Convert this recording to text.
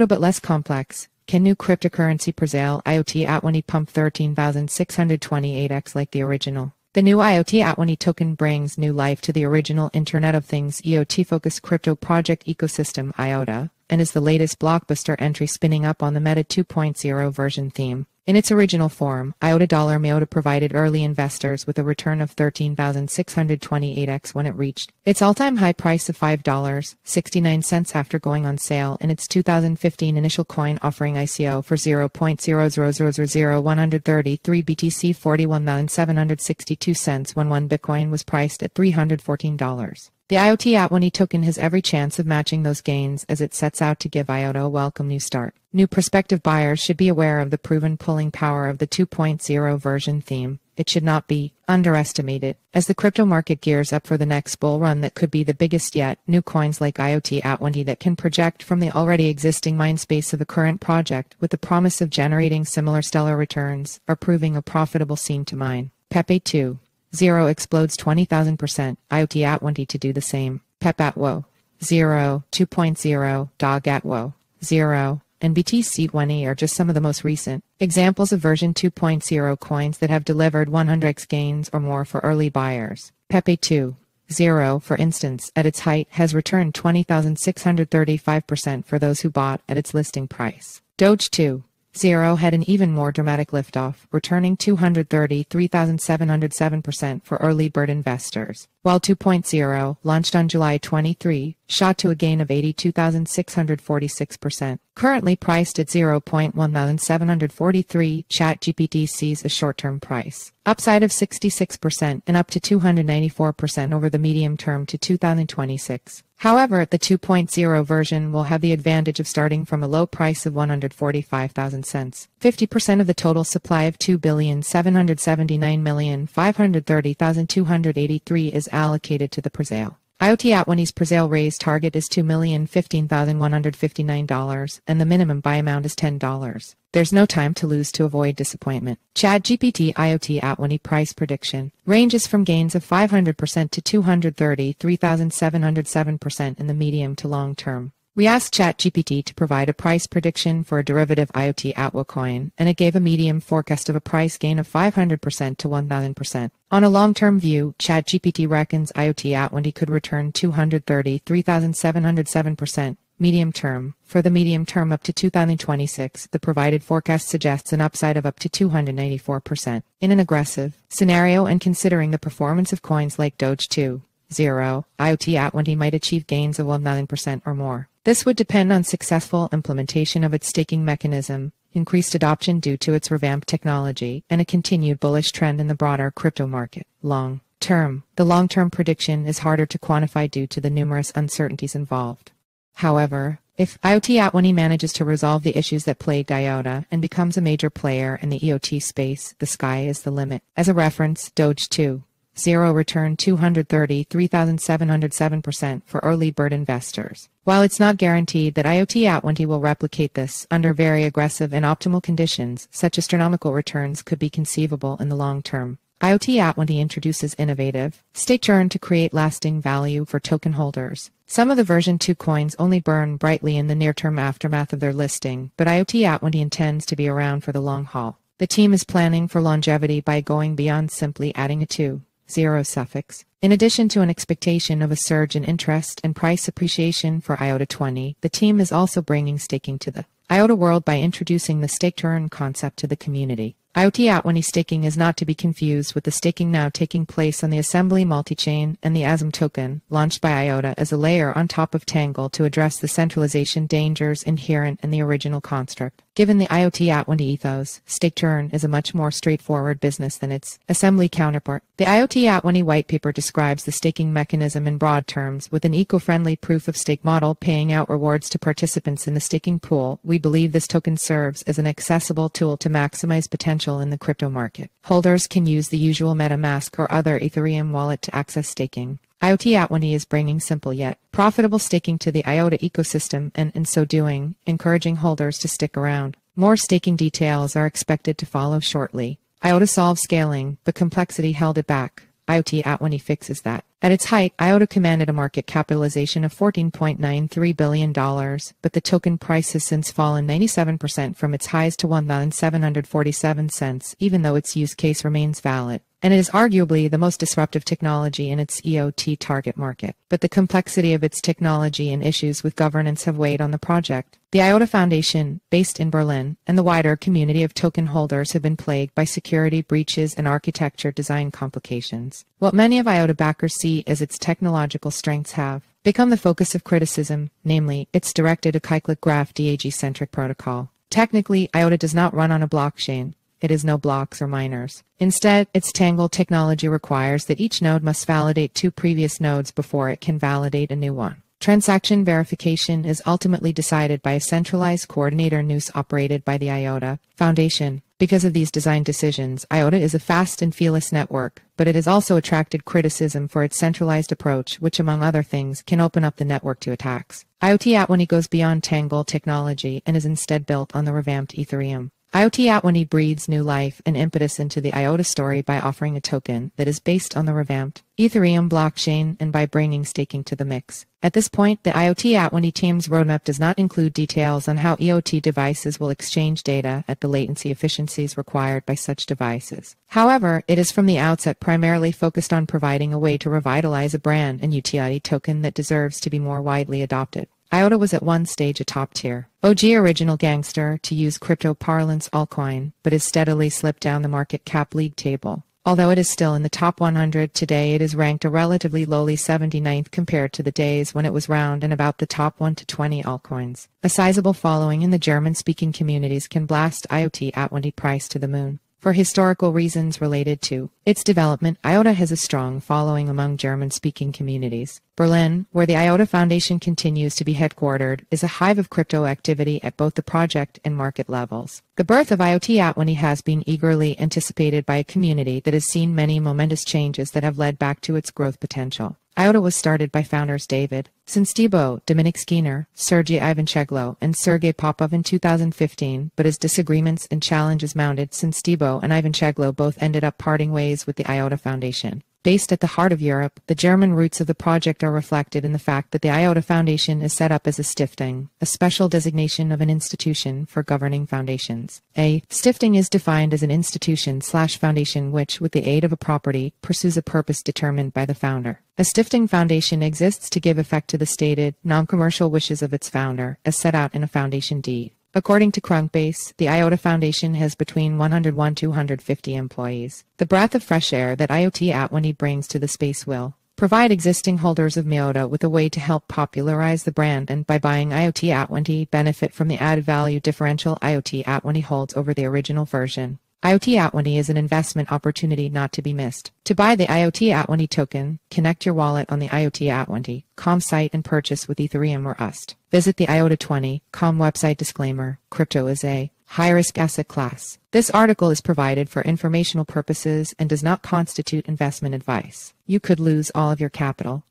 IOTA but less complex. Can new cryptocurrency Presale IOTA20 pump 13,628x like the original? The new IOTA20 token brings new life to the original Internet of Things IoT-focused crypto project ecosystem IOTA, and is the latest blockbuster entry spinning up on the Meta 2.0 version theme. In its original form, IOTA $MIOTA provided early investors with a return of 13,628x when it reached its all-time high price of $5.69 after going on sale in its 2015 initial coin offering ICO for 0.0000133 BTC 41,762 cents when 1 Bitcoin was priced at $314. The IOTA20 token has every chance of matching those gains as it sets out to give IOTA a welcome new start. New prospective buyers should be aware of the proven pulling power of the 2.0 version theme. It should not be underestimated. As the crypto market gears up for the next bull run that could be the biggest yet, new coins like IOTA20 that can project from the already existing mindspace of the current project with the promise of generating similar stellar returns are proving a profitable scene to mine. Pepe 2. 0 explodes 20,000%. IOTA20 to do the same. Pep at Wo. 0. 2.0. Dog at Wo. 0. And BTC20 are just some of the most recent examples of version 2.0 coins that have delivered 100x gains or more for early buyers. Pepe 2. 0, for instance, at its height has returned 20,635% for those who bought at its listing price. Doge 2. 0 had an even more dramatic liftoff, returning 233,707% for early bird investors, while 2.0, launched on July 23, shot to a gain of 82,646%. Currently priced at 0.1743, ChatGPT sees a short-term price upside of 66% and up to 294% over the medium term to 2026. However, the 2.0 version will have the advantage of starting from a low price of 145,000 cents. 50% of the total supply of 2,779,530,283 is allocated to the Presale. IOTA20's Presale raise target is $2,015,159, and the minimum buy amount is $10. There's no time to lose to avoid disappointment. ChatGPT IOTA20 price prediction ranges from gains of 500% to 233,707% in the medium to long term. We asked ChatGPT to provide a price prediction for a derivative IOTA20 coin, and it gave a medium forecast of a price gain of 500% to 1,000%. On a long-term view, ChatGPT reckons IOTA20 could return 233,707%. Medium term. For the medium term up to 2026, the provided forecast suggests an upside of up to 294%. In an aggressive scenario and considering the performance of coins like Doge 2. 0, IOTA20 might achieve gains of 1,000% or more. This would depend on successful implementation of its staking mechanism, increased adoption due to its revamped technology, and a continued bullish trend in the broader crypto market. Long term. The long-term prediction is harder to quantify due to the numerous uncertainties involved. However, if IOTA20 manages to resolve the issues that plagued IOTA and becomes a major player in the EOT space, the sky is the limit. As a reference, Doge 2. 0 returned 233,707% for early bird investors. While it's not guaranteed that IOTA20 will replicate this, under very aggressive and optimal conditions, such astronomical returns could be conceivable in the long term. IOTA20 introduces innovative stake churn to create lasting value for token holders. Some of the version 2 coins only burn brightly in the near-term aftermath of their listing, but IOTA20 intends to be around for the long haul. The team is planning for longevity by going beyond simply adding a 2.0 suffix. In addition to an expectation of a surge in interest and price appreciation for IOTA20, the team is also bringing staking to the IOTA world by introducing the stake churn concept to the community. IOTA20 staking is not to be confused with the staking now taking place on the Assembly multi-chain and the ASM token, launched by IOTA as a layer on top of Tangle to address the centralization dangers inherent in the original construct. Given the IOTA20 ethos, stake churn is a much more straightforward business than its Assembly counterpart. The IOTA20 white paper describes the staking mechanism in broad terms, with an eco-friendly proof-of-stake model paying out rewards to participants in the staking pool. We believe this token serves as an accessible tool to maximize potential in the crypto market. Holders can use the usual MetaMask or other Ethereum wallet to access staking. IOTA20 is bringing simple yet profitable staking to the IOTA ecosystem and, in so doing, encouraging holders to stick around. More staking details are expected to follow shortly. IOTA solved scaling, but complexity held it back. IOTA20 fixes that. At its height, IOTA commanded a market capitalization of $14.93 billion, but the token price has since fallen 97% from its highs to 1,747 cents, even though its use case remains valid. And it is arguably the most disruptive technology in its EOT target market. But the complexity of its technology and issues with governance have weighed on the project. The IOTA Foundation, based in Berlin, and the wider community of token holders have been plagued by security breaches and architecture design complications. What many of IOTA backers see as its technological strengths have become the focus of criticism, namely, its directed acyclic graph DAG-centric protocol. Technically, IOTA does not run on a blockchain. It is no blocks or miners. Instead, its Tangle technology requires that each node must validate two previous nodes before it can validate a new one. Transaction verification is ultimately decided by a centralized coordinator noose operated by the IOTA Foundation. Because of these design decisions, IOTA is a fast and feeless network, but it has also attracted criticism for its centralized approach, which, among other things, can open up the network to attacks. IOTA20 goes beyond Tangle technology and is instead built on the revamped Ethereum. IOTA20 breathes new life and impetus into the IOTA story by offering a token that is based on the revamped Ethereum blockchain and by bringing staking to the mix. At this point, the IOTA20 team's roadmap does not include details on how EOT devices will exchange data at the latency efficiencies required by such devices. However, it is from the outset primarily focused on providing a way to revitalize a brand and utility token that deserves to be more widely adopted. IOTA was at one stage a top-tier OG original gangster, to use crypto parlance altcoin, but has steadily slipped down the market cap league table. Although it is still in the top 100 today, it is ranked a relatively lowly 79th compared to the days when it was round and about the top 1 to 20 altcoins. A sizable following in the German-speaking communities can blast IOTA20 price to the moon. For historical reasons related to its development, IOTA has a strong following among German-speaking communities. Berlin, where the IOTA Foundation continues to be headquartered, is a hive of crypto activity at both the project and market levels. The birth of IOTA20 has been eagerly anticipated by a community that has seen many momentous changes that have led back to its growth potential. IOTA was started by founders David Sinstibo, Dominik Skinner, Sergey Ivancheglo, and Sergey Popov in 2015, but as disagreements and challenges mounted, Sinstibo and Ivancheglo both ended up parting ways with the IOTA Foundation. Based at the heart of Europe, the German roots of the project are reflected in the fact that the IOTA Foundation is set up as a Stiftung, a special designation of an institution for governing foundations. A Stiftung is defined as an institution/foundation which, with the aid of a property, pursues a purpose determined by the founder. A Stiftung foundation exists to give effect to the stated, non-commercial wishes of its founder, as set out in a foundation deed. According to Crunkbase, the IOTA Foundation has between 101 to 250 employees. The breath of fresh air that IOTA20 brings to the space will provide existing holders of MIOTA with a way to help popularize the brand, and by buying IOTA20 benefit from the added value differential IOTA20 holds over the original version. IOTA20 is an investment opportunity not to be missed. To buy the IOTA20 token, connect your wallet on the IOTA20.com site and purchase with Ethereum or UST. Visit the IOTA20.com website. Disclaimer: crypto is a high-risk asset class. This article is provided for informational purposes and does not constitute investment advice. You could lose all of your capital.